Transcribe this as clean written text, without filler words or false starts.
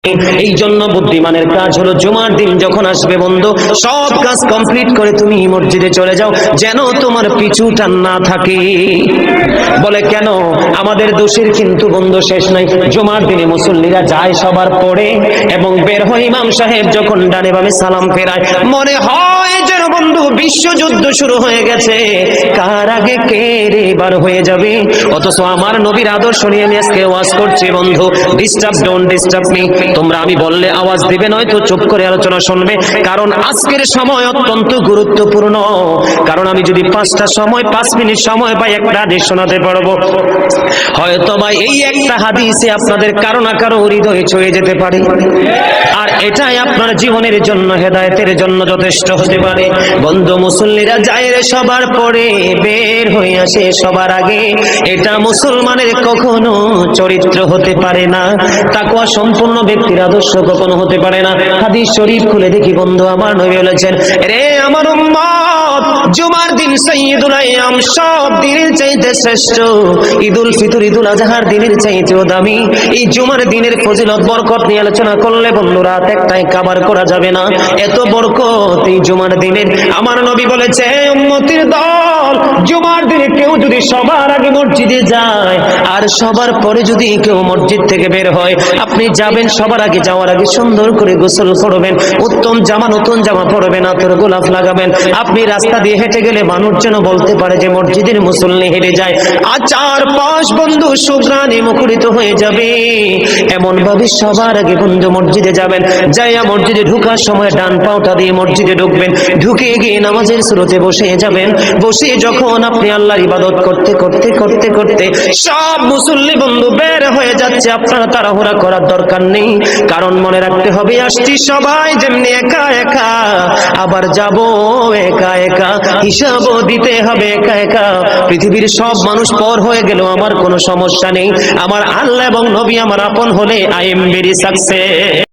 এই জন্য বুদ্ধিমানের কাজ হলো জুমার দিন যখন আসবে বন্ধু, সব কাজ কমপ্লিট করে তুমি মসজিদে চলে যাও, যেন তোমার পিছু টান না থাকে। বলে কেন? আমাদের দোষের কিন্তু বন্ধু শেষ নাই। জুমার দিনে মুসল্লিরা যায় সবার পরে এবং বের হয়, ইমাম সাহেব যখন ডানে বামে সালাম ফেরায়, মনে হয় যেন বন্ধু বিশ্বযুদ্ধ শুরু হয়ে গেছে, কার আগে কে রে বার হয়ে যাবে। অথচ আমার নবীর আদর্শ নিয়ে আমি আজকে ওয়াজ করছি বন্ধু। Disturb, don't disturb me. তোমরা আমি বললে আওয়াজ দিবে, নয়তো চুপ করে আলোচনা শুনবে, কারণ আজকের সময় অত্যন্ত গুরুত্বপূর্ণ। কারণ আমি যদি 5 মিনিট সময় পাই, একটা হাদিস শোনাতে পারবো। হয়তো বা এই একটা হাদিসে আপনাদের কারো না কারো হৃদয়ে ছুঁয়ে যেতে পারে, আর এটাই আপনার জীবনের জন্য, হেদায়েতের জন্য যথেষ্ট হতে পারে। বন্ধু, মুসল্লিরা যায় রে সবার পরে, বের হয়ে আসে সবার আগে, এটা মুসলমানের কখনো চরিত্র হতে পারে না। তাকওয়া সম্পূর্ণ ব্যক্তির আদর্শ কখনো হতে পারে না। হাদিস শরীফ খুলে দেখি বন্ধু, আমার নবী বলেছেন, রে আমার উম্মত, জুমার দিন সাইয়্যিদুল আইয়াম, সব দিনের চাইতে শ্রেষ্ঠ। ঈদুল ফিতর, ঈদুল আজহার দিনের চাইতেও দামি। এই জুমার দিনের ফজিলত বরকত নিয়ে আলোচনা করলে বন্ধু রাত একটাই কভার করা যাবে না, এত বরকত এই জুমার দিনের। আমার নবী বলেছে, উম্মতের দল, জুমার দিনে কেউ যদি সবার আগে মসজিদে যায় আর সবার পরে যদি কেউ মসজিদ থেকে বের হয়, আপনি যাবেন, সবার আগে যাওয়ার আগে সুন্দর করে গোসল করবেন, উত্তম জামা, নতুন জামা পরবেন, আতর গোলাপ লাগাবেন। আপনি রাস্তা দিয়ে হেঁটে গেলে মানুষ যেন বলতে পারে যে মসজিদের মুসল্লি হেঁটে যায়। আর চারপাশ বন্ধু সুঘ্রাণে মুখরিত হয়ে যাবে। এমন ভাবে সবার আগে বন্ধু মসজিদে যাবেন, যাইয়া মসজিদে ঢোকার সময় ডান পাওটা দিয়ে মসজিদে ঢুকবেন, ঢুকে গিয়ে নামাজের শুরুতে বসে যাবেন। বসে যখন আপনি আল্লাহর ইবাদত করতে করতে করতে করতে সব মুসল্লি বন্ধু বের হয়ে যাচ্ছে, আপনারা তাড়াহুড়া করার দরকার নেই। কারণ মনে রাখতে হবে, আসছি সবাই যেমনি একা একা, আবার যাব একা একা, হিসাবও দিতে হবে একা একা। পৃথিবীর সব মানুষ পর হয়ে গেল আমার কোনো সমস্যা নেই, আমার আল্লাহ এবং নবী আমার আপন হলে আই এম ভেরি সাকসেস।